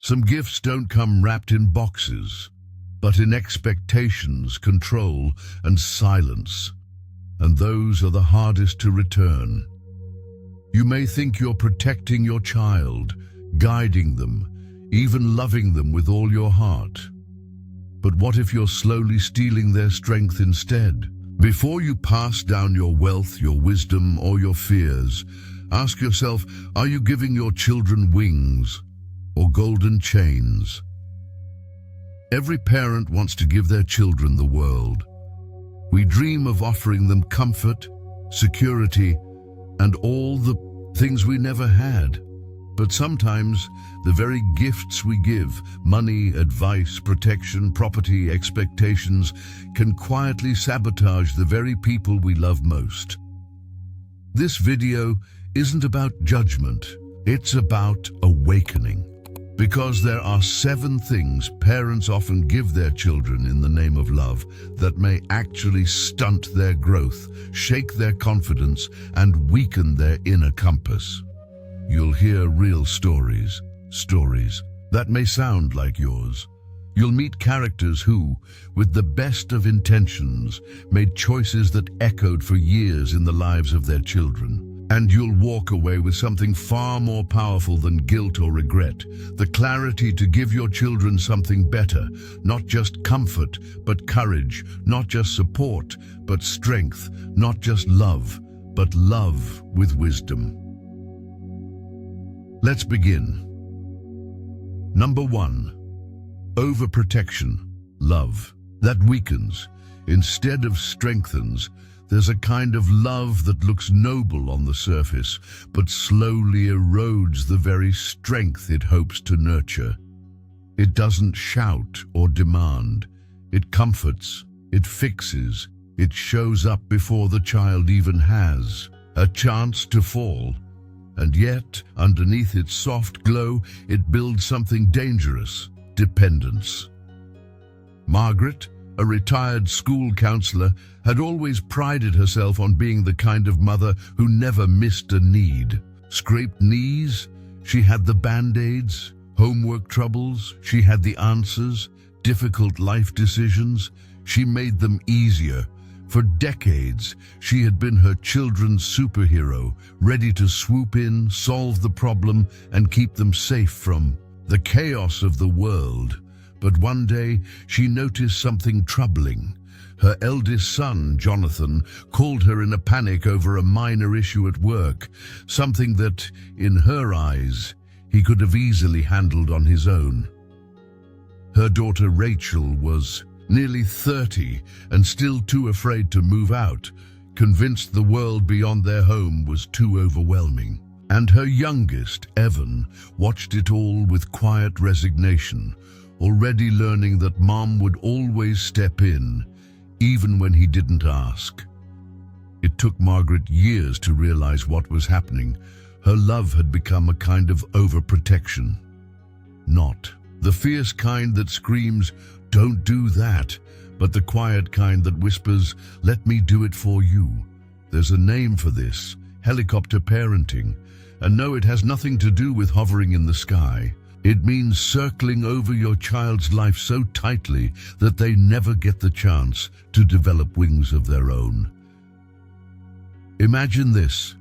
Some gifts don't come wrapped in boxes, but in expectations, control, and silence. And those are the hardest to return. You may think you're protecting your child, guiding them, even loving them with all your heart. But what if you're slowly stealing their strength instead? Before you pass down your wealth, your wisdom, or your fears, ask yourself, are you giving your children wings or golden chains? Every parent wants to give their children the world. We dream of offering them comfort, security, and all the things we never had. But sometimes the very gifts we give, money, advice, protection, property, expectations, can quietly sabotage the very people we love most. This video isn't about judgment, it's about awakening. Because there are 7 things parents often give their children in the name of love that may actually stunt their growth, shake their confidence, and weaken their inner compass. You'll hear real stories that may sound like yours. You'll meet characters who, with the best of intentions, made choices that echoed for years in the lives of their children. And you'll walk away with something far more powerful than guilt or regret, the clarity to give your children something better, not just comfort, but courage, not just support, but strength, not just love, but love with wisdom. Let's begin. Number 1. Overprotection, love, that weakens, instead of strengthens. There's a kind of love that looks noble on the surface, but slowly erodes the very strength it hopes to nurture. It doesn't shout or demand. It comforts, it fixes, it shows up before the child even has a chance to fall. And yet, underneath its soft glow, it builds something dangerous: dependence. Margaret, a retired school counselor, had always prided herself on being the kind of mother who never missed a need. Scraped knees, she had the band-aids. Homework troubles, she had the answers. Difficult life decisions, she made them easier. For decades, she had been her children's superhero, ready to swoop in, solve the problem, and keep them safe from the chaos of the world. But one day, she noticed something troubling. Her eldest son, Jonathan, called her in a panic over a minor issue at work, something that, in her eyes, he could have easily handled on his own. Her daughter Rachel was nearly 30 and still too afraid to move out, convinced the world beyond their home was too overwhelming. And her youngest, Evan, watched it all with quiet resignation, already learning that Mom would always step in, even when he didn't ask. It took Margaret years to realize what was happening. Her love had become a kind of overprotection. Not the fierce kind that screams, "Don't do that," but the quiet kind that whispers, "Let me do it for you." There's a name for this: helicopter parenting. And no, it has nothing to do with hovering in the sky. It means circling over your child's life so tightly that they never get the chance to develop wings of their own. Imagine this.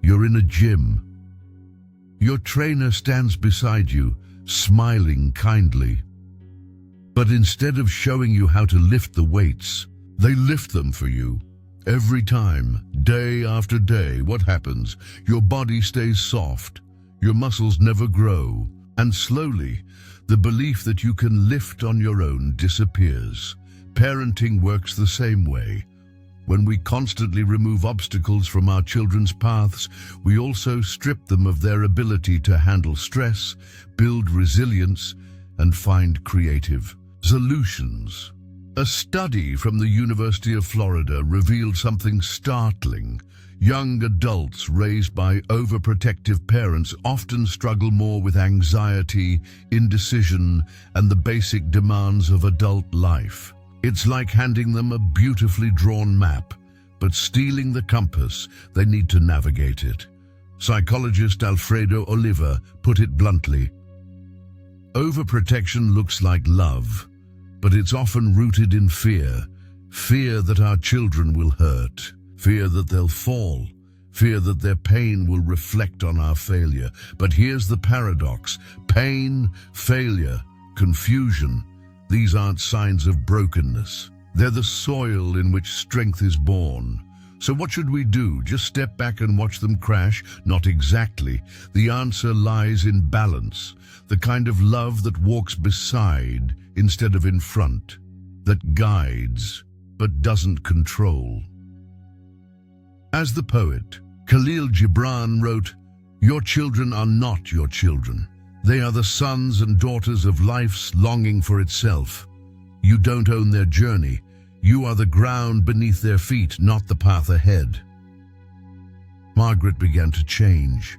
You're in a gym. Your trainer stands beside you, smiling kindly. But instead of showing you how to lift the weights, they lift them for you. Every time, day after day, what happens? Your body stays soft, your muscles never grow, and slowly, the belief that you can lift on your own disappears. Parenting works the same way. When we constantly remove obstacles from our children's paths, we also strip them of their ability to handle stress, build resilience, and find creative solutions. A study from the University of Florida revealed something startling. Young adults raised by overprotective parents often struggle more with anxiety, indecision, and the basic demands of adult life. It's like handing them a beautifully drawn map, but stealing the compass they need to navigate it. Psychologist Alfredo Oliva put it bluntly: Overprotection looks like love, but it's often rooted in fear. Fear that our children will hurt, fear that they'll fall, fear that their pain will reflect on our failure. But here's the paradox. Pain, failure, confusion, these aren't signs of brokenness. They're the soil in which strength is born. So what should we do? Just step back and watch them crash? Not exactly. The answer lies in balance, the kind of love that walks beside instead of in front, that guides but doesn't control. As the poet Khalil Gibran wrote, "Your children are not your children. They are the sons and daughters of life's longing for itself. You don't own their journey. You are the ground beneath their feet, not the path ahead." Margaret began to change.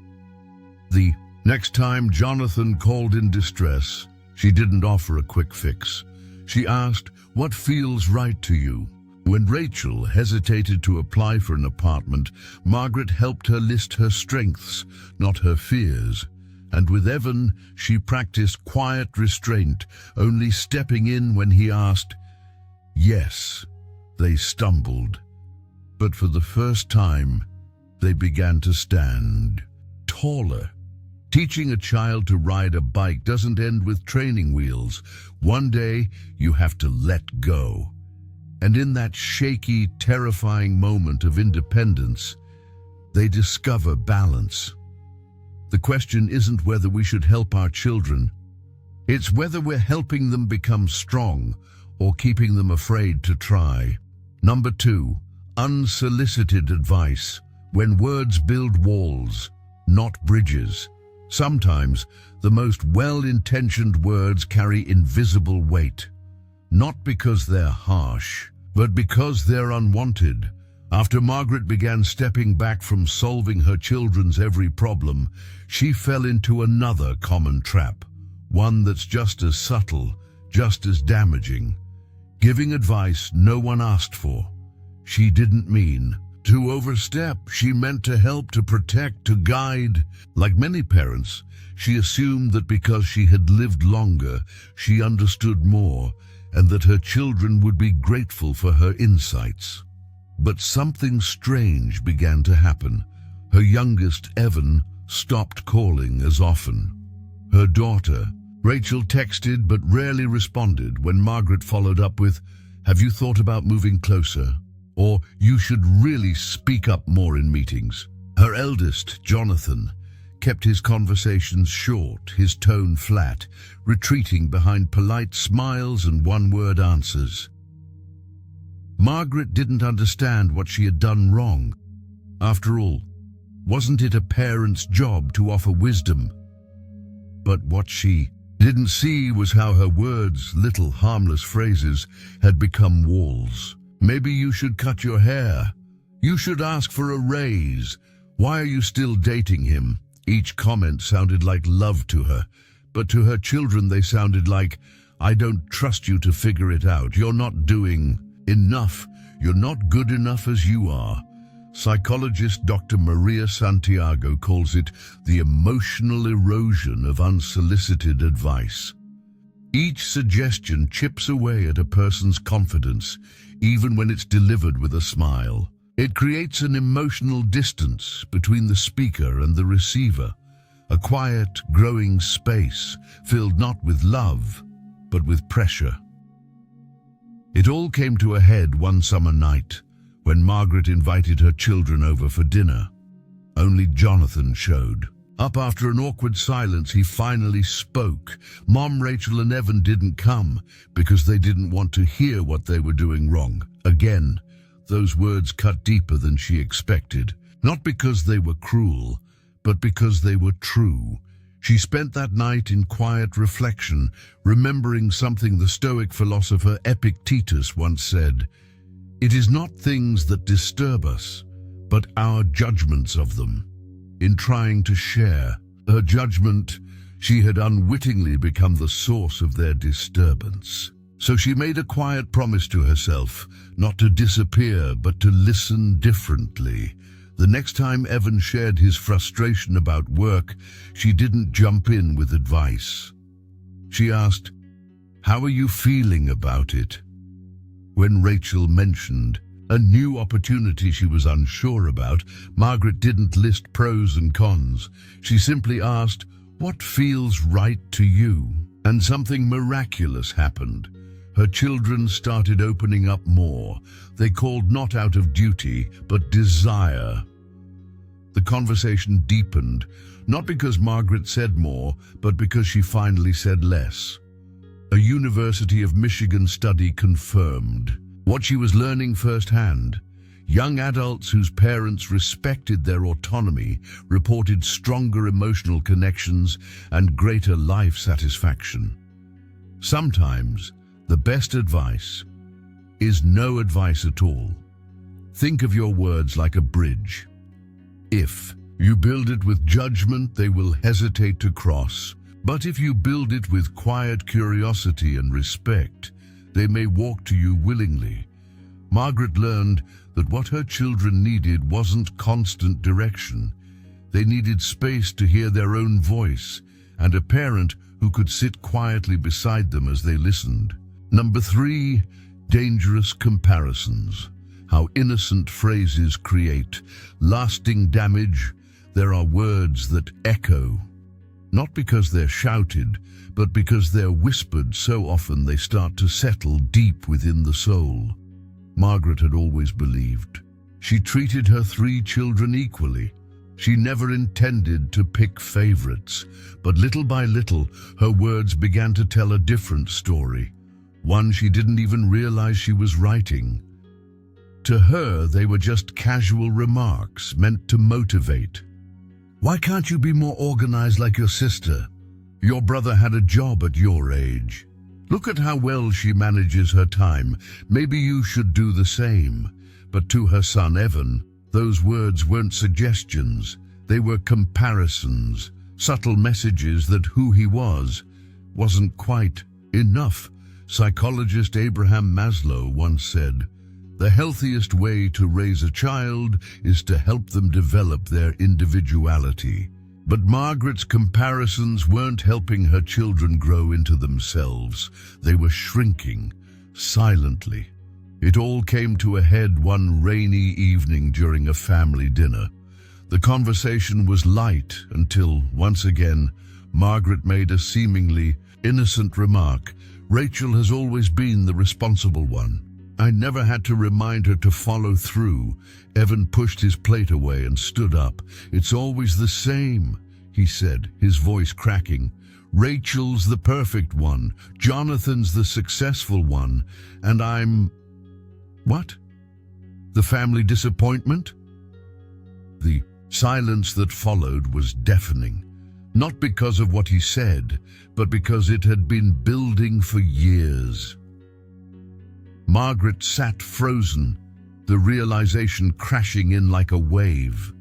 The next time Jonathan called in distress, she didn't offer a quick fix. She asked, "What feels right to you?" When Rachel hesitated to apply for an apartment, Margaret helped her list her strengths, not her fears. And with Evan, she practiced quiet restraint, only stepping in when he asked. Yes, they stumbled, but for the first time, they began to stand taller. Teaching a child to ride a bike doesn't end with training wheels. One day, you have to let go. And in that shaky, terrifying moment of independence, they discover balance. The question isn't whether we should help our children. It's whether we're helping them become strong or keeping them afraid to try. Number 2, unsolicited advice. When words build walls, not bridges. Sometimes the most well-intentioned words carry invisible weight. Not because they're harsh, but because they're unwanted. After Margaret began stepping back from solving her children's every problem, she fell into another common trap, one that's just as subtle, just as damaging. Giving advice no one asked for. She didn't mean to overstep. She meant to help, to protect, to guide. Like many parents, she assumed that because she had lived longer, she understood more, and that her children would be grateful for her insights. But something strange began to happen. Her youngest, Evan, stopped calling as often. Her daughter, Rachel, texted but rarely responded when Margaret followed up with, "Have you thought about moving closer?" Or, "You should really speak up more in meetings." Her eldest, Jonathan, kept his conversations short, his tone flat, retreating behind polite smiles and one-word answers. Margaret didn't understand what she had done wrong. After all, wasn't it a parent's job to offer wisdom? But what she didn't see was how her words, little harmless phrases, had become walls. "Maybe you should cut your hair. You should ask for a raise. Why are you still dating him?" Each comment sounded like love to her, but to her children they sounded like, "I don't trust you to figure it out. You're not doing enough. You're not good enough as you are." Psychologist Dr. Maria Santiago calls it the emotional erosion of unsolicited advice. Each suggestion chips away at a person's confidence, even when it's delivered with a smile. It creates an emotional distance between the speaker and the receiver, a quiet, growing space filled not with love, but with pressure. It all came to a head one summer night, when Margaret invited her children over for dinner. Only Jonathan showed up. After an awkward silence, he finally spoke. Mom, Rachel and Evan didn't come because they didn't want to hear what they were doing wrong. Again, those words cut deeper than she expected, not because they were cruel, but because they were true. She spent that night in quiet reflection, remembering something the Stoic philosopher Epictetus once said, "It is not things that disturb us, but our judgments of them." In trying to share her judgment, she had unwittingly become the source of their disturbance. So she made a quiet promise to herself, not to disappear, but to listen differently. The next time Evan shared his frustration about work, she didn't jump in with advice. She asked, "How are you feeling about it?" When Rachel mentioned a new opportunity she was unsure about, Margaret didn't list pros and cons. She simply asked, "What feels right to you?" And something miraculous happened. Her children started opening up more. They called not out of duty, but desire. The conversation deepened, not because Margaret said more, but because she finally said less. A University of Michigan study confirmed what she was learning firsthand. Young adults whose parents respected their autonomy reported stronger emotional connections and greater life satisfaction. Sometimes, the best advice is no advice at all. Think of your words like a bridge. If you build it with judgment, they will hesitate to cross. But if you build it with quiet curiosity and respect, they may walk to you willingly. Margaret learned that what her children needed wasn't constant direction. They needed space to hear their own voice and a parent who could sit quietly beside them as they listened. Number 3, dangerous comparisons. How innocent phrases create lasting damage. There are words that echo, not because they're shouted, but because they're whispered so often they start to settle deep within the soul. Margaret had always believed. She treated her 3 children equally. She never intended to pick favorites, but little by little, her words began to tell a different story, one she didn't even realize she was writing. To her, they were just casual remarks meant to motivate. "Why can't you be more organized like your sister? Your brother had a job at your age. Look at how well she manages her time. Maybe you should do the same." But to her son Evan, those words weren't suggestions. They were comparisons, subtle messages that who he wasn't quite enough. Psychologist Abraham Maslow once said, "The healthiest way to raise a child is to help them develop their individuality." But Margaret's comparisons weren't helping her children grow into themselves. They were shrinking, silently. It all came to a head one rainy evening during a family dinner. The conversation was light until, once again, Margaret made a seemingly innocent remark. "Rachel has always been the responsible one. I never had to remind her to follow through." Evan pushed his plate away and stood up. "It's always the same," he said, his voice cracking. "Rachel's the perfect one, Jonathan's the successful one, and I'm..." "What? The family disappointment?" The silence that followed was deafening, not because of what he said, but because it had been building for years. Margaret sat frozen, the realization crashing in like a wave.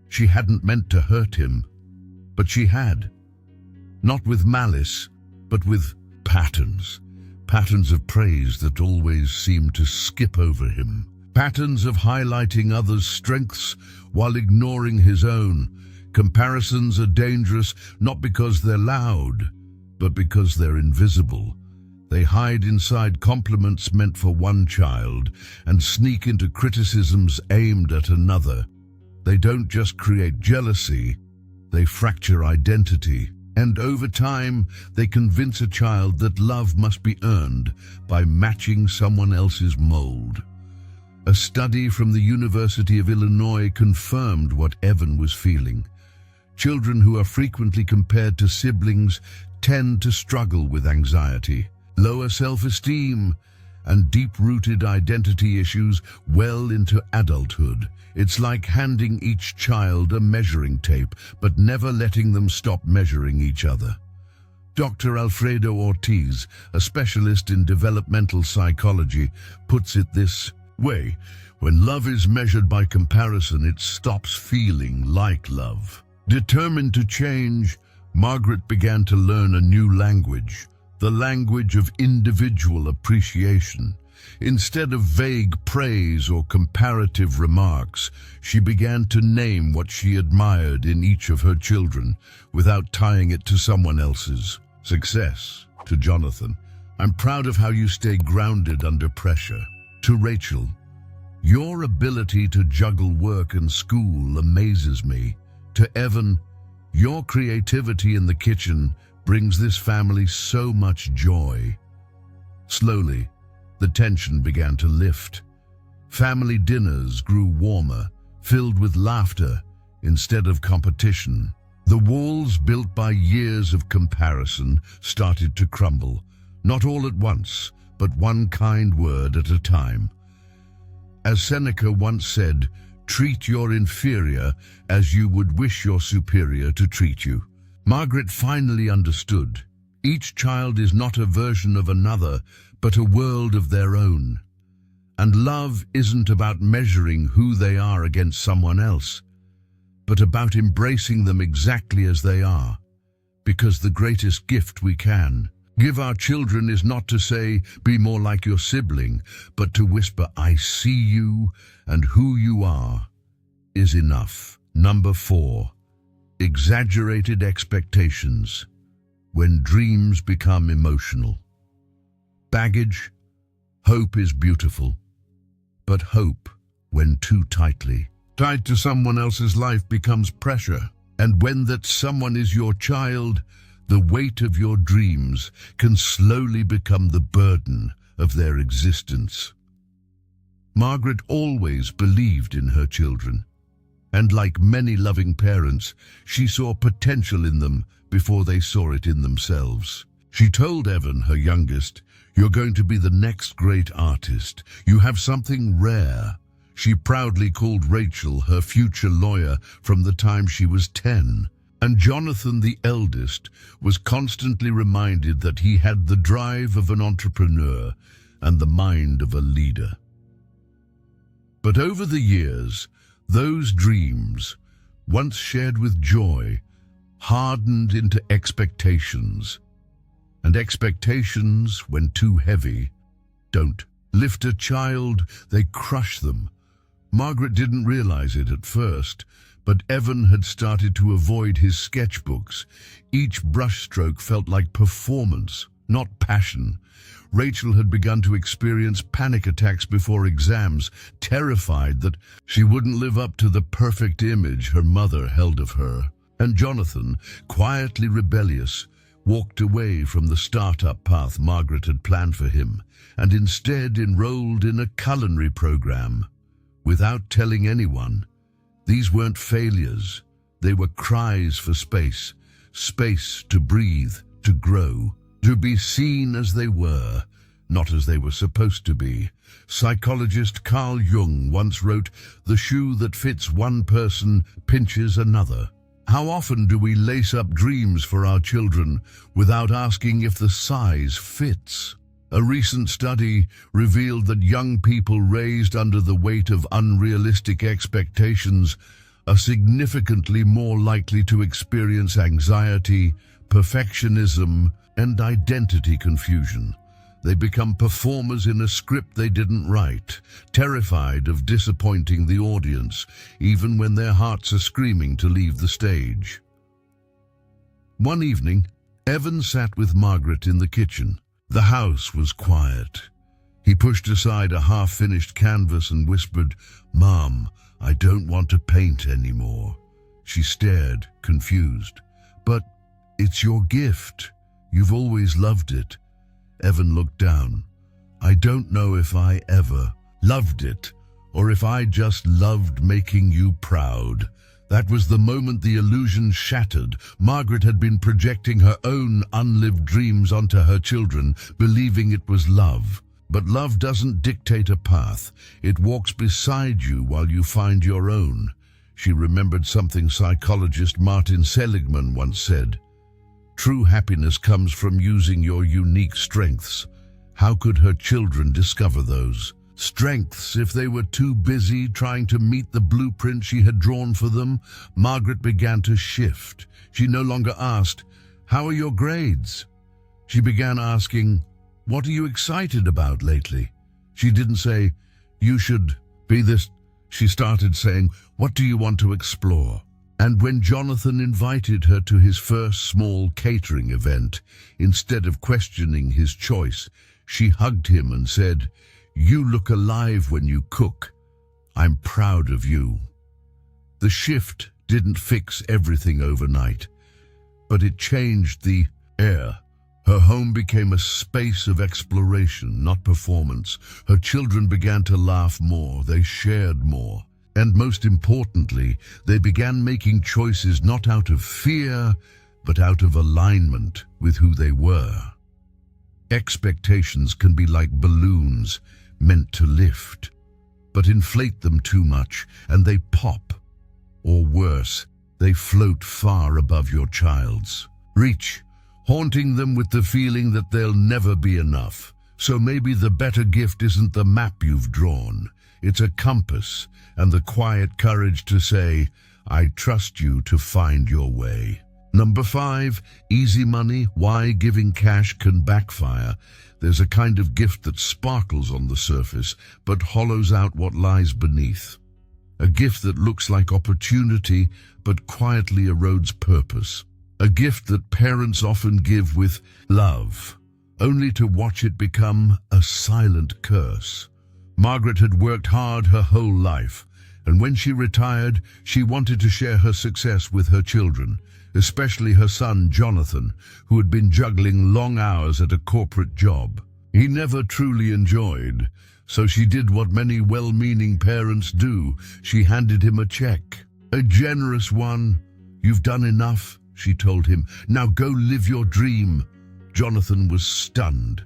She hadn't meant to hurt him, but she had. Not with malice, but with patterns. Patterns of praise that always seemed to skip over him. Patterns of highlighting others' strengths while ignoring his own. Comparisons are dangerous not because they're loud, but because they're invisible. They hide inside compliments meant for one child and sneak into criticisms aimed at another. They don't just create jealousy, they fracture identity. And over time, they convince a child that love must be earned by matching someone else's mold. A study from the University of Illinois confirmed what Evan was feeling. Children who are frequently compared to siblings tend to struggle with anxiety, lower self-esteem, and deep-rooted identity issues well into adulthood. It's like handing each child a measuring tape, but never letting them stop measuring each other. Dr. Alfredo Ortiz, a specialist in developmental psychology, puts it this way: when love is measured by comparison, it stops feeling like love. Determined to change, Margaret began to learn a new language, the language of individual appreciation. Instead of vague praise or comparative remarks, she began to name what she admired in each of her children without tying it to someone else's. Success. To Jonathan, I'm proud of how you stay grounded under pressure. To Rachel, your ability to juggle work and school amazes me. To Evan, your creativity in the kitchen brings this family so much joy. Slowly, the tension began to lift. Family dinners grew warmer, filled with laughter instead of competition. The walls built by years of comparison started to crumble, not all at once, but one kind word at a time. As Seneca once said, treat your inferior as you would wish your superior to treat you. Margaret finally understood. Each child is not a version of another, but a world of their own. And love isn't about measuring who they are against someone else, but about embracing them exactly as they are. Because the greatest gift we can give our children is not to say, be more like your sibling, but to whisper, I see you, and who you are is enough. Number 4, exaggerated expectations. When dreams become emotional. Baggage. Hope is beautiful, but hope, when too tightly tied to someone else's life, becomes pressure. And when that someone is your child, the weight of your dreams can slowly become the burden of their existence. Margaret always believed in her children, and like many loving parents, she saw potential in them before they saw it in themselves. She told Evan, her youngest, you're going to be the next great artist. You have something rare. She proudly called Rachel her future lawyer from the time she was 10. And Jonathan, the eldest, was constantly reminded that he had the drive of an entrepreneur and the mind of a leader. But over the years, those dreams, once shared with joy, hardened into expectations. And expectations, when too heavy, don't lift a child, they crush them. Margaret didn't realize it at first, but Evan had started to avoid his sketchbooks. Each brushstroke felt like performance, not passion. Rachel had begun to experience panic attacks before exams, terrified that she wouldn't live up to the perfect image her mother held of her. And Jonathan, quietly rebellious, walked away from the startup path Margaret had planned for him, and instead enrolled in a culinary program. Without telling anyone, these weren't failures. They were cries for space. Space to breathe, to grow, to be seen as they were, not as they were supposed to be. Psychologist Carl Jung once wrote, "The shoe that fits one person pinches another." How often do we lace up dreams for our children without asking if the size fits? A recent study revealed that young people raised under the weight of unrealistic expectations are significantly more likely to experience anxiety, perfectionism, and identity confusion. They become performers in a script they didn't write, terrified of disappointing the audience, even when their hearts are screaming to leave the stage. One evening, Evan sat with Margaret in the kitchen. The house was quiet. He pushed aside a half-finished canvas and whispered, "Mom, I don't want to paint anymore." She stared, confused. "But it's your gift. You've always loved it." Evan looked down. "I don't know if I ever loved it, or if I just loved making you proud." That was the moment the illusion shattered. Margaret had been projecting her own unlived dreams onto her children, believing it was love. But love doesn't dictate a path. It walks beside you while you find your own. She remembered something psychologist Martin Seligman once said. True happiness comes from using your unique strengths. How could her children discover those strengths if they were too busy trying to meet the blueprint she had drawn for them? Margaret began to shift. She no longer asked, "How are your grades?" She began asking, "What are you excited about lately?" She didn't say, "You should be this." She started saying, "What do you want to explore?" And when Jonathan invited her to his first small catering event, instead of questioning his choice, she hugged him and said, "You look alive when you cook. I'm proud of you." The shift didn't fix everything overnight, but it changed the air. Her home became a space of exploration, not performance. Her children began to laugh more, they shared more. And most importantly, they began making choices not out of fear, but out of alignment with who they were. Expectations can be like balloons meant to lift, but inflate them too much and they pop. Or worse, they float far above your child's reach, haunting them with the feeling that they'll never be enough. So maybe the better gift isn't the map you've drawn. It's a compass and the quiet courage to say, "I trust you to find your way." Number 5, easy money, why giving cash can backfire. There's a kind of gift that sparkles on the surface, but hollows out what lies beneath. A gift that looks like opportunity, but quietly erodes purpose. A gift that parents often give with love, only to watch it become a silent curse. Margaret had worked hard her whole life, and when she retired, she wanted to share her success with her children, especially her son Jonathan, who had been juggling long hours at a corporate job. He never truly enjoyed, so she did what many well-meaning parents do. She handed him a check, a generous one. "You've done enough," she told him. "Now go live your dream." Jonathan was stunned.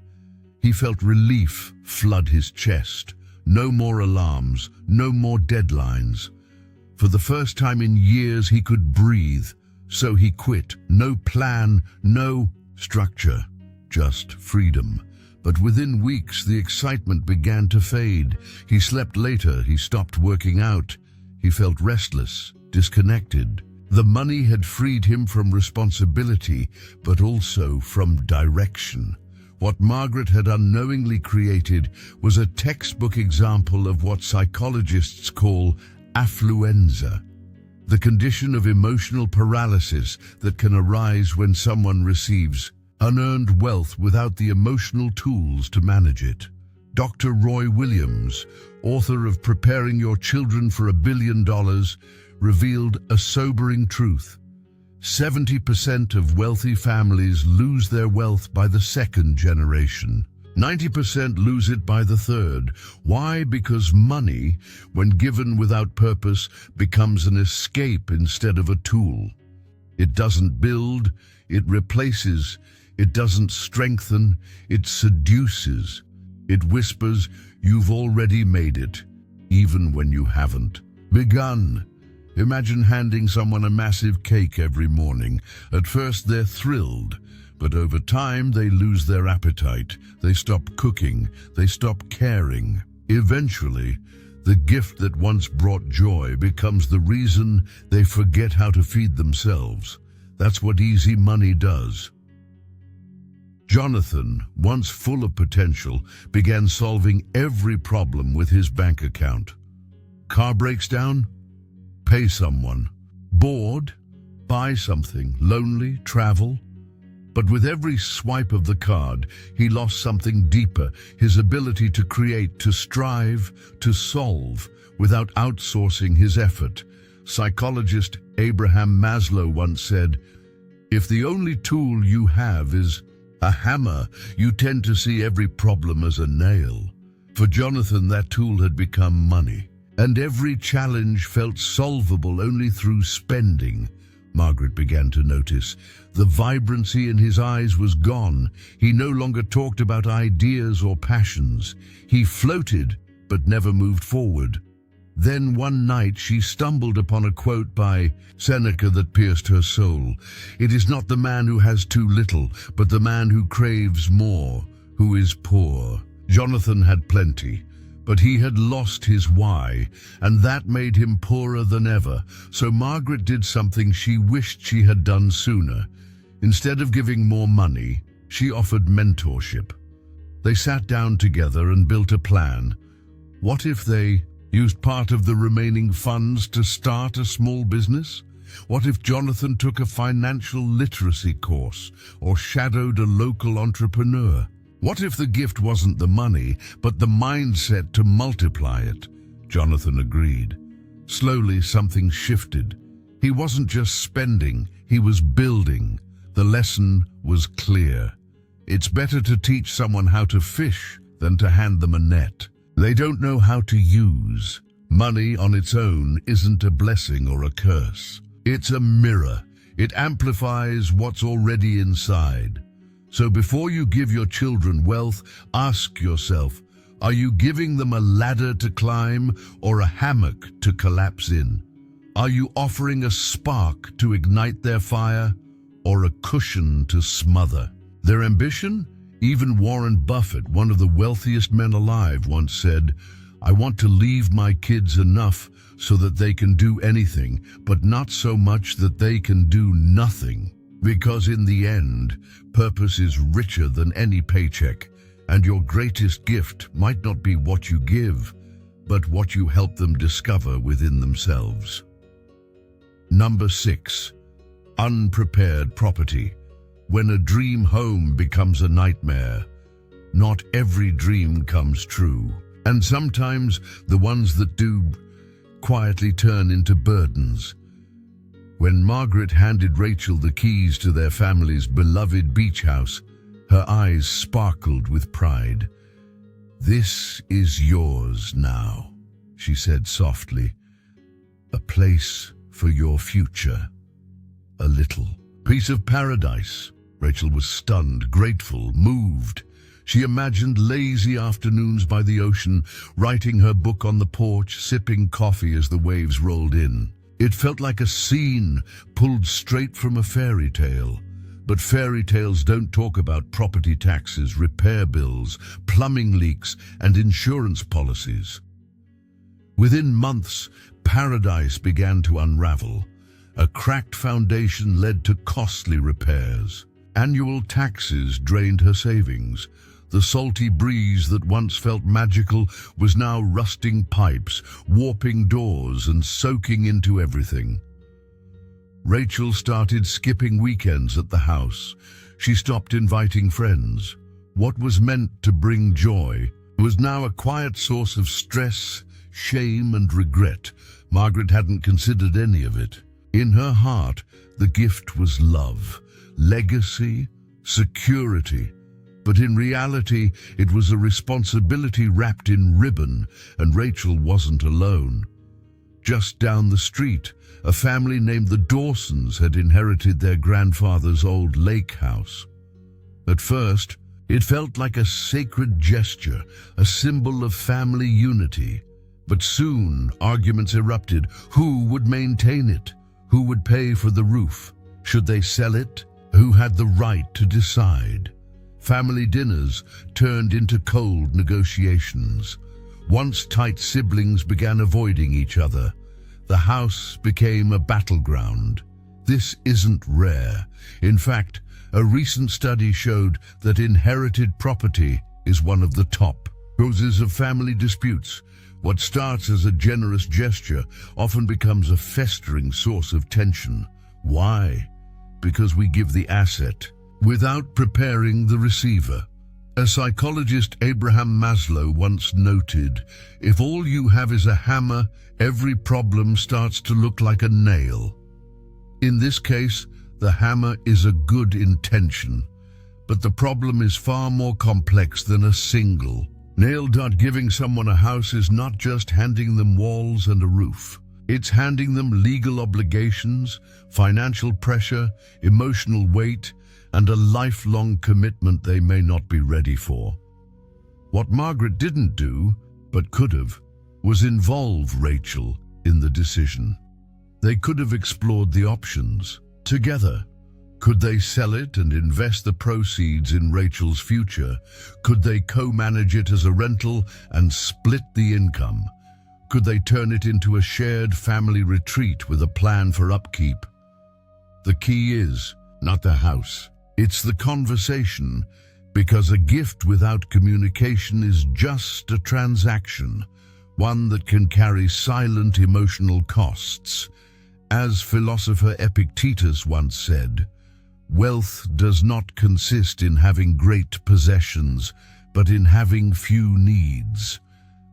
He felt relief flood his chest. No more alarms, no more deadlines. For the first time in years he could breathe, so he quit. No plan, no structure, just freedom. But within weeks the excitement began to fade. He slept later, he stopped working out. He felt restless, disconnected. The money had freed him from responsibility, but also from direction. What Margaret had unknowingly created was a textbook example of what psychologists call affluenza, the condition of emotional paralysis that can arise when someone receives unearned wealth without the emotional tools to manage it. Dr. Roy Williams, author of Preparing Your Children for $1 Billion, revealed a sobering truth. 70% of wealthy families lose their wealth by the second generation. 90% lose it by the third. Why? Because money, when given without purpose, becomes an escape instead of a tool. It doesn't build, it replaces. It doesn't strengthen, it seduces. It whispers, "You've already made it," even when you haven't begun. Imagine handing someone a massive cake every morning. At first they're thrilled, but over time they lose their appetite. They stop cooking, they stop caring. Eventually, the gift that once brought joy becomes the reason they forget how to feed themselves. That's what easy money does. Jonathan, once full of potential, began solving every problem with his bank account. Car breaks down? Pay someone. Bored? Buy something. Lonely? Travel? But with every swipe of the card, he lost something deeper, his ability to create, to strive, to solve, without outsourcing his effort. Psychologist Abraham Maslow once said, "If the only tool you have is a hammer, you tend to see every problem as a nail." For Jonathan, that tool had become money, and every challenge felt solvable only through spending. Margaret began to notice. The vibrancy in his eyes was gone. He no longer talked about ideas or passions. He floated, but never moved forward. Then one night she stumbled upon a quote by Seneca that pierced her soul. "It is not the man who has too little, but the man who craves more, who is poor." Jonathan had plenty, but he had lost his why, and that made him poorer than ever. So Margaret did something she wished she had done sooner. Instead of giving more money, she offered mentorship. They sat down together and built a plan. What if they used part of the remaining funds to start a small business? What if Jonathan took a financial literacy course or shadowed a local entrepreneur? What if the gift wasn't the money, but the mindset to multiply it? Jonathan agreed. Slowly, something shifted. He wasn't just spending, he was building. The lesson was clear. It's better to teach someone how to fish than to hand them a net. They don't know how to use. Money on its own isn't a blessing or a curse. It's a mirror. It amplifies what's already inside. So before you give your children wealth, ask yourself, are you giving them a ladder to climb or a hammock to collapse in? Are you offering a spark to ignite their fire or a cushion to smother their ambition? Even Warren Buffett, one of the wealthiest men alive, once said, I want to leave my kids enough so that they can do anything, but not so much that they can do nothing. Because in the end, purpose is richer than any paycheck, and your greatest gift might not be what you give, but what you help them discover within themselves. Number 6. Unprepared property. When a dream home becomes a nightmare, not every dream comes true, and sometimes the ones that do quietly turn into burdens. When Margaret handed Rachel the keys to their family's beloved beach house, her eyes sparkled with pride. This is yours now, she said softly. A place for your future. A little piece of paradise. Rachel was stunned, grateful, moved. She imagined lazy afternoons by the ocean, writing her book on the porch, sipping coffee as the waves rolled in. It felt like a scene pulled straight from a fairy tale. But fairy tales don't talk about property taxes, repair bills, plumbing leaks, and insurance policies. Within months, paradise began to unravel. A cracked foundation led to costly repairs. Annual taxes drained her savings. The salty breeze that once felt magical was now rusting pipes, warping doors, and soaking into everything. Rachel started skipping weekends at the house. She stopped inviting friends. What was meant to bring joy was now a quiet source of stress, shame, and regret. Margaret hadn't considered any of it. In her heart, the gift was love, legacy, security. But in reality, it was a responsibility wrapped in ribbon, and Rachel wasn't alone. Just down the street, a family named the Dawsons had inherited their grandfather's old lake house. At first, it felt like a sacred gesture, a symbol of family unity. But soon, arguments erupted. Who would maintain it? Who would pay for the roof? Should they sell it? Who had the right to decide? Family dinners turned into cold negotiations. Once tight siblings began avoiding each other. The house became a battleground. This isn't rare. In fact, a recent study showed that inherited property is one of the top causes of family disputes. What starts as a generous gesture often becomes a festering source of tension. Why? Because we give the asset without preparing the receiver. A psychologist, Abraham Maslow, once noted, if all you have is a hammer, every problem starts to look like a nail. In this case, the hammer is a good intention, but the problem is far more complex than a single nail. Giving someone a house is not just handing them walls and a roof. It's handing them legal obligations, financial pressure, emotional weight, and a lifelong commitment they may not be ready for. What Margaret didn't do, but could have, was involve Rachel in the decision. They could have explored the options together. Could they sell it and invest the proceeds in Rachel's future? Could they co-manage it as a rental and split the income? Could they turn it into a shared family retreat with a plan for upkeep? The key is not the house. It's the conversation, because a gift without communication is just a transaction, one that can carry silent emotional costs. As philosopher Epictetus once said, wealth does not consist in having great possessions, but in having few needs.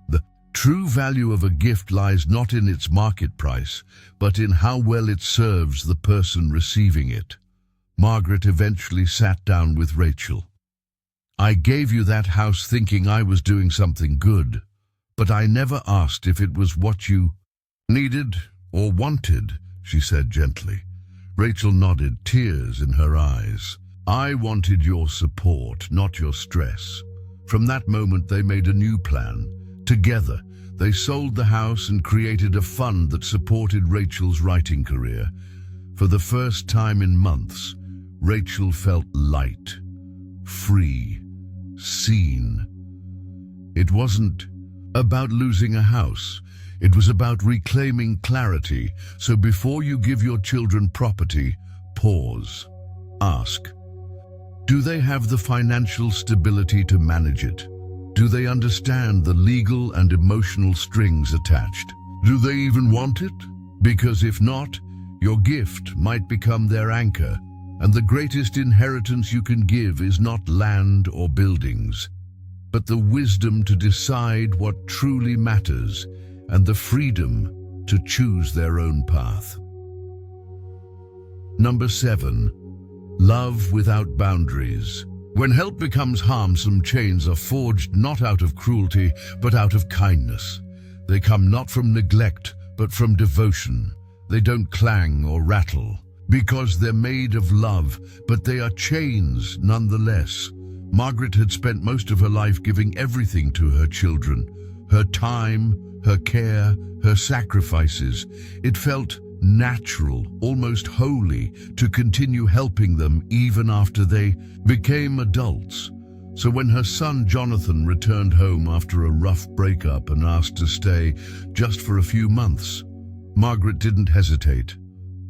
The true value of a gift lies not in its market price, but in how well it serves the person receiving it. Margaret eventually sat down with Rachel. I gave you that house thinking I was doing something good, but I never asked if it was what you needed or wanted, she said gently. Rachel nodded, tears in her eyes. I wanted your support, not your stress. From that moment they made a new plan. Together, they sold the house and created a fund that supported Rachel's writing career. For the first time in months, Rachel felt light, free, seen. It wasn't about losing a house. It was about reclaiming clarity. So before you give your children property, pause. Ask, do they have the financial stability to manage it? Do they understand the legal and emotional strings attached? Do they even want it? Because if not, your gift might become their anchor. And the greatest inheritance you can give is not land or buildings, but the wisdom to decide what truly matters and the freedom to choose their own path. Number 7, love without boundaries. When help becomes harm, some chains are forged not out of cruelty, but out of kindness. They come not from neglect, but from devotion. They don't clang or rattle, because they're made of love, but they are chains nonetheless. Margaret had spent most of her life giving everything to her children, her time, her care, her sacrifices. It felt natural, almost holy, to continue helping them even after they became adults. So when her son Jonathan returned home after a rough breakup and asked to stay just for a few months, Margaret didn't hesitate.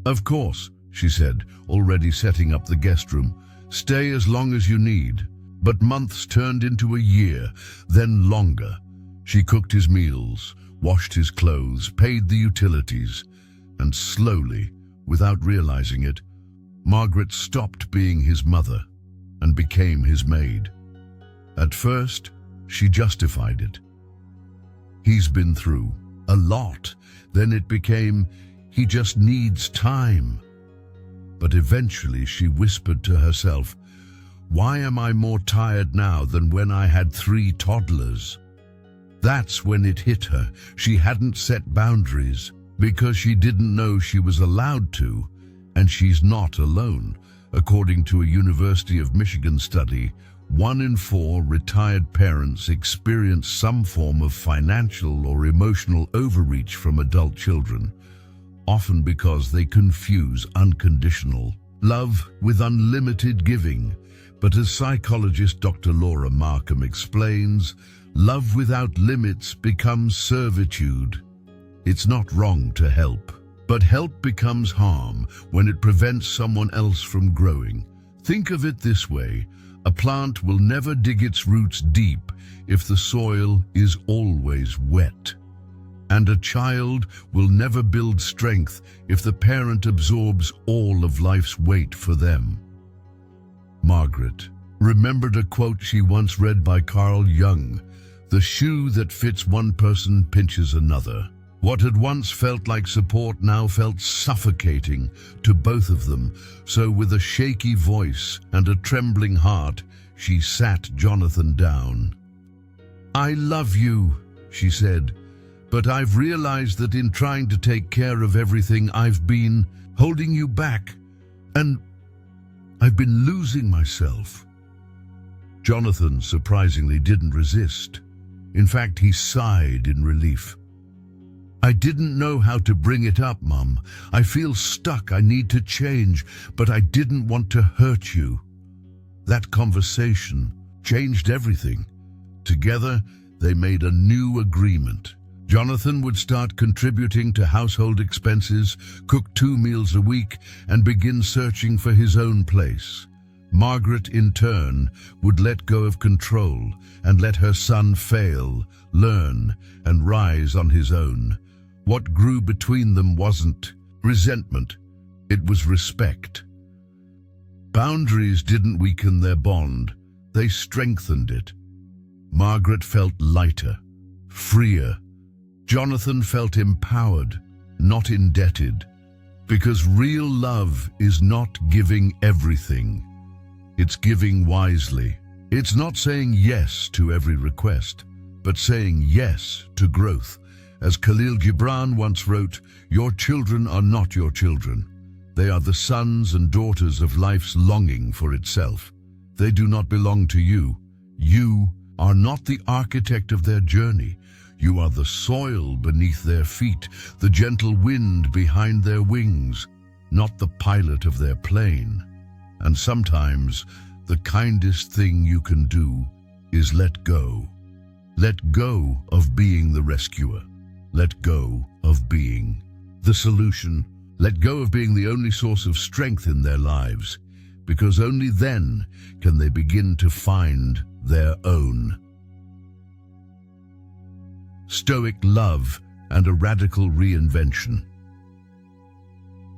Of course, she said, already setting up the guest room. Stay as long as you need. But months turned into a year, then longer. She cooked his meals, washed his clothes, paid the utilities, and slowly, without realizing it, Margaret stopped being his mother and became his maid. At first, she justified it. He's been through a lot. Then it became, he just needs time. But eventually she whispered to herself, why am I more tired now than when I had 3 toddlers? That's when it hit her. She hadn't set boundaries because she didn't know she was allowed to, and she's not alone. According to a University of Michigan study, 1 in 4 retired parents experience some form of financial or emotional overreach from adult children, often because they confuse unconditional love with unlimited giving. But as psychologist Dr. Laura Markham explains, love without limits becomes servitude. It's not wrong to help, but help becomes harm when it prevents someone else from growing. Think of it this way: a plant will never dig its roots deep if the soil is always wet. And a child will never build strength if the parent absorbs all of life's weight for them. Margaret remembered a quote she once read by Carl Jung: "The shoe that fits one person pinches another." What had once felt like support now felt suffocating to both of them. So with a shaky voice and a trembling heart, she sat Jonathan down. "I love you," she said, "but I've realized that in trying to take care of everything, I've been holding you back, and I've been losing myself." Jonathan surprisingly didn't resist. In fact, he sighed in relief. "I didn't know how to bring it up, Mum. I feel stuck. I need to change, but I didn't want to hurt you." That conversation changed everything. Together, they made a new agreement. Jonathan would start contributing to household expenses, cook 2 meals a week, and begin searching for his own place. Margaret, in turn, would let go of control and let her son fail, learn, and rise on his own. What grew between them wasn't resentment. It was respect. Boundaries didn't weaken their bond, they strengthened it. Margaret felt lighter, freer. Jonathan felt empowered, not indebted. Because real love is not giving everything. It's giving wisely. It's not saying yes to every request, but saying yes to growth. As Khalil Gibran once wrote, "Your children are not your children. They are the sons and daughters of life's longing for itself. They do not belong to you. You are not the architect of their journey. You are the soil beneath their feet, the gentle wind behind their wings, not the pilot of their plane." And sometimes the kindest thing you can do is let go. Let go of being the rescuer. Let go of being the solution. Let go of being the only source of strength in their lives, because only then can they begin to find their own. Stoic love and a radical reinvention.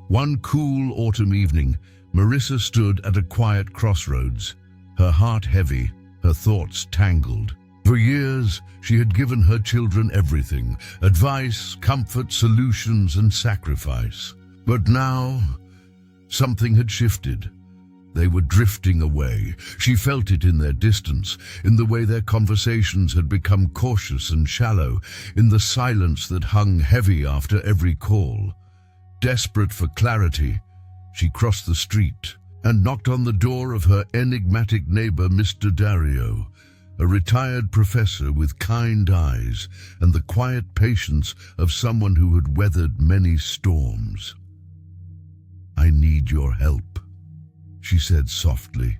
One cool autumn evening, Marissa stood at a quiet crossroads, her heart heavy, her thoughts tangled. For years, she had given her children everything: advice, comfort, solutions, and sacrifice. But now, something had shifted. They were drifting away. She felt it in their distance, in the way their conversations had become cautious and shallow, in the silence that hung heavy after every call. Desperate for clarity, she crossed the street and knocked on the door of her enigmatic neighbor, Mr. Dario, a retired professor with kind eyes and the quiet patience of someone who had weathered many storms. "I need your help," she said softly,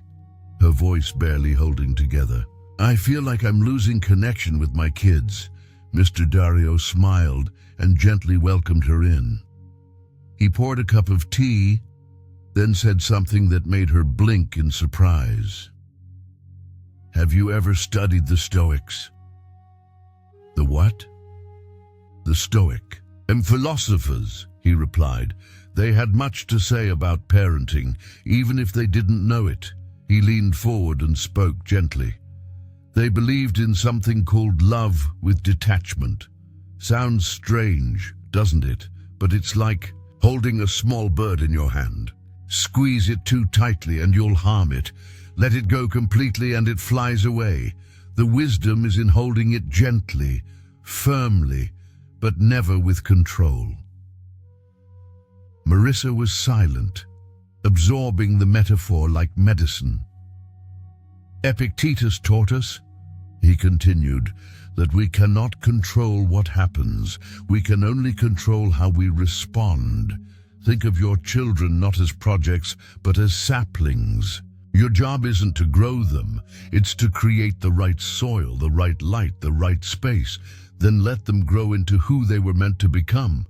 her voice barely holding together. "I feel like I'm losing connection with my kids." Mr. Dario smiled and gently welcomed her in. He poured a cup of tea, then said something that made her blink in surprise. "Have you ever studied the Stoics?" "The what?" "The Stoic. And philosophers," he replied. "They had much to say about parenting, even if they didn't know it." He leaned forward and spoke gently. "They believed in something called love with detachment. Sounds strange, doesn't it? But it's like holding a small bird in your hand. Squeeze it too tightly and you'll harm it. Let it go completely and it flies away. The wisdom is in holding it gently, firmly, but never with control." Marissa was silent, absorbing the metaphor like medicine. "Epictetus taught us," he continued, "that we cannot control what happens. We can only control how we respond. Think of your children not as projects, but as saplings. Your job isn't to grow them, it's to create the right soil, the right light, the right space, then let them grow into who they were meant to become."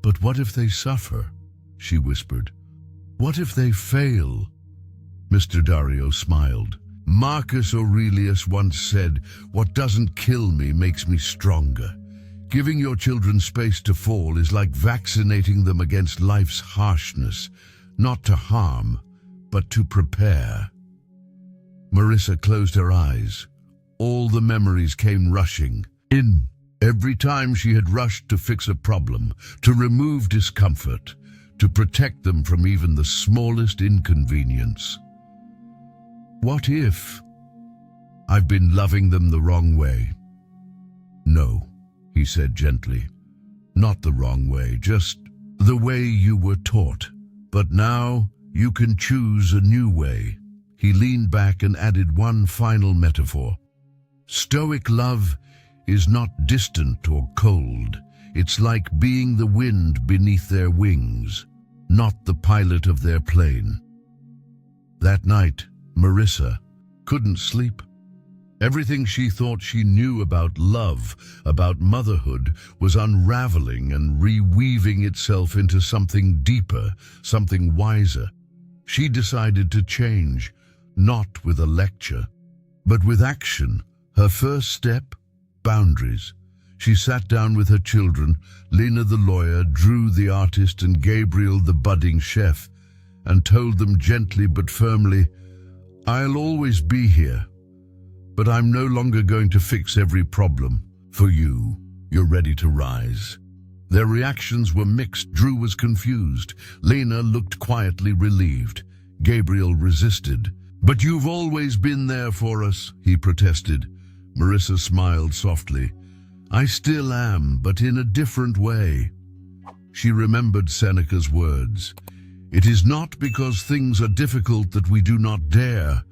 "But what if they suffer?" she whispered. "What if they fail?" Mr. Dario smiled. "Marcus Aurelius once said, 'What doesn't kill me makes me stronger.' Giving your children space to fall is like vaccinating them against life's harshness, not to harm, but to prepare." Marissa closed her eyes. All the memories came rushing in. Every time she had rushed to fix a problem, to remove discomfort, to protect them from even the smallest inconvenience. "What if I've been loving them the wrong way?" "No," he said gently. "Not the wrong way, just the way you were taught. But now you can choose a new way." He leaned back and added one final metaphor. "Stoic love is not distant or cold. It's like being the wind beneath their wings, not the pilot of their plane." That night, Marissa couldn't sleep. Everything she thought she knew about love, about motherhood, was unraveling and reweaving itself into something deeper, something wiser. She decided to change, not with a lecture, but with action. Her first step, boundaries. She sat down with her children, Lena the lawyer, Drew the artist, and Gabriel the budding chef, and told them gently but firmly, "I'll always be here, but I'm no longer going to fix every problem. For you, you're ready to rise." Their reactions were mixed. Drew was confused. Lena looked quietly relieved. Gabriel resisted. "But you've always been there for us," he protested. Marissa smiled softly. "I still am, but in a different way." She remembered Seneca's words. "It is not because things are difficult that we do not dare.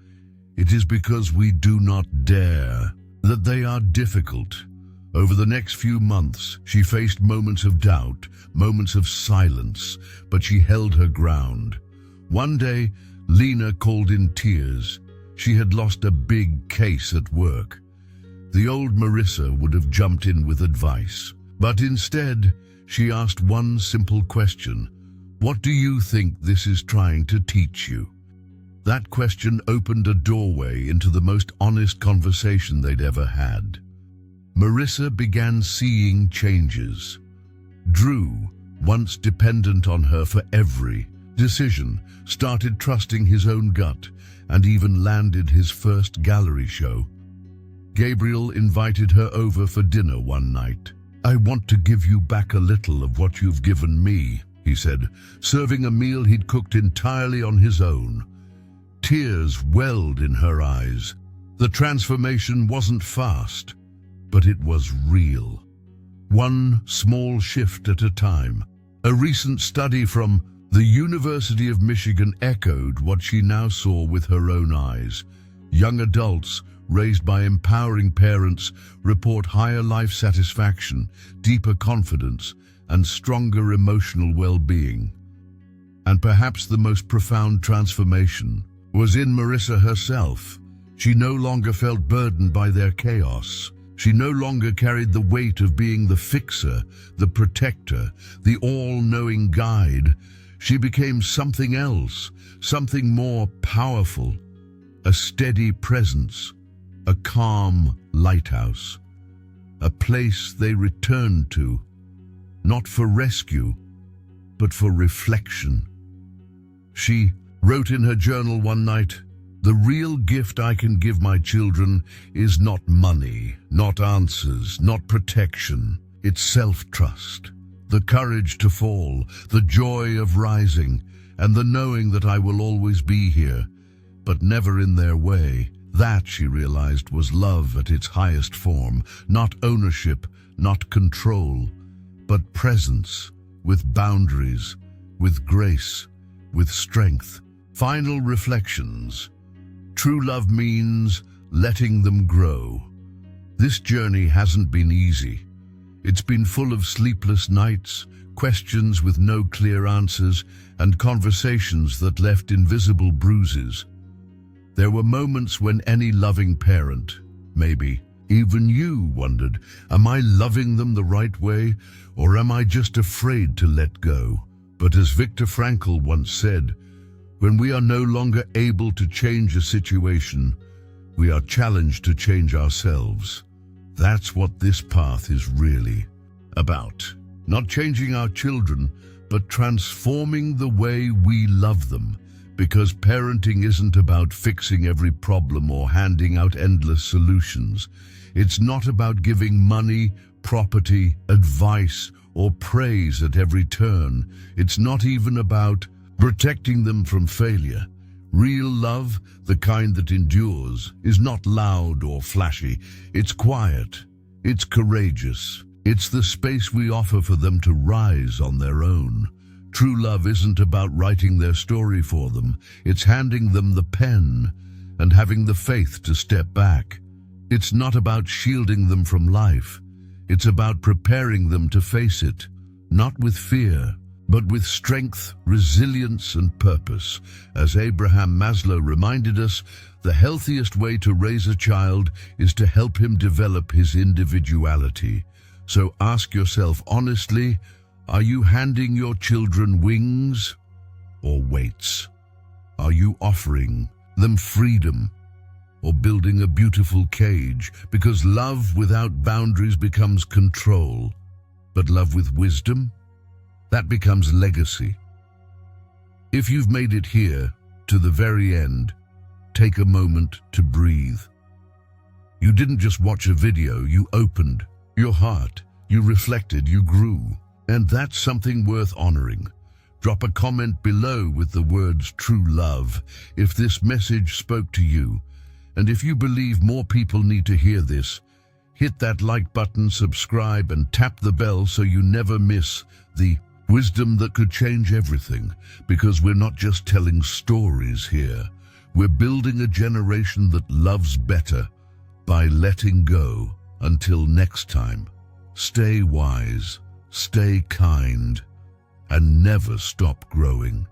It is because we do not dare that they are difficult." Over the next few months, she faced moments of doubt, moments of silence, but she held her ground. One day, Lena called in tears. She had lost a big case at work. The old Marissa would have jumped in with advice, but instead, she asked one simple question: "What do you think this is trying to teach you?" That question opened a doorway into the most honest conversation they'd ever had. Marissa began seeing changes. Drew, once dependent on her for every decision, started trusting his own gut and even landed his first gallery show. Gabriel invited her over for dinner one night. "I want to give you back a little of what you've given me," he said, serving a meal he'd cooked entirely on his own. Tears welled in her eyes. The transformation wasn't fast, but it was real. One small shift at a time. A recent study from the University of Michigan echoed what she now saw with her own eyes. Young adults raised by empowering parents report higher life satisfaction, deeper confidence, and stronger emotional well-being. And perhaps the most profound transformation was in Marissa herself. She no longer felt burdened by their chaos. She no longer carried the weight of being the fixer, the protector, the all-knowing guide. She became something else, something more powerful, a steady presence, a calm lighthouse, a place they returned to, not for rescue, but for reflection. She wrote in her journal one night, "The real gift I can give my children is not money, not answers, not protection. It's self-trust, the courage to fall, the joy of rising, and the knowing that I will always be here, but never in their way." That, she realized, was love at its highest form, not ownership, not control, but presence, with boundaries, with grace, with strength. Final reflections. True love means letting them grow. This journey hasn't been easy. It's been full of sleepless nights, questions with no clear answers, and conversations that left invisible bruises. There were moments when any loving parent, maybe even you, wondered, am I loving them the right way, or am I just afraid to let go? But as Viktor Frankl once said, when we are no longer able to change a situation, we are challenged to change ourselves. That's what this path is really about. Not changing our children, but transforming the way we love them. Because parenting isn't about fixing every problem or handing out endless solutions. It's not about giving money, property, advice, or praise at every turn. It's not even about protecting them from failure. Real love, the kind that endures, is not loud or flashy. It's quiet. It's courageous. It's the space we offer for them to rise on their own. True love isn't about writing their story for them. It's handing them the pen and having the faith to step back. It's not about shielding them from life. It's about preparing them to face it, not with fear, but with strength, resilience, and purpose. As Abraham Maslow reminded us, the healthiest way to raise a child is to help him develop his individuality. So ask yourself honestly, are you handing your children wings or weights? Are you offering them freedom or building a beautiful cage, because love without boundaries becomes control. But love with wisdom, that becomes legacy. If you've made it here, to the very end, take a moment to breathe. You didn't just watch a video, you opened your heart, you reflected, you grew. And that's something worth honoring. Drop a comment below with the words "true love" if this message spoke to you. And if you believe more people need to hear this, hit that like button, subscribe, and tap the bell so you never miss the wisdom that could change everything. Because we're not just telling stories here. We're building a generation that loves better by letting go. Until next time, stay wise, stay kind, and never stop growing.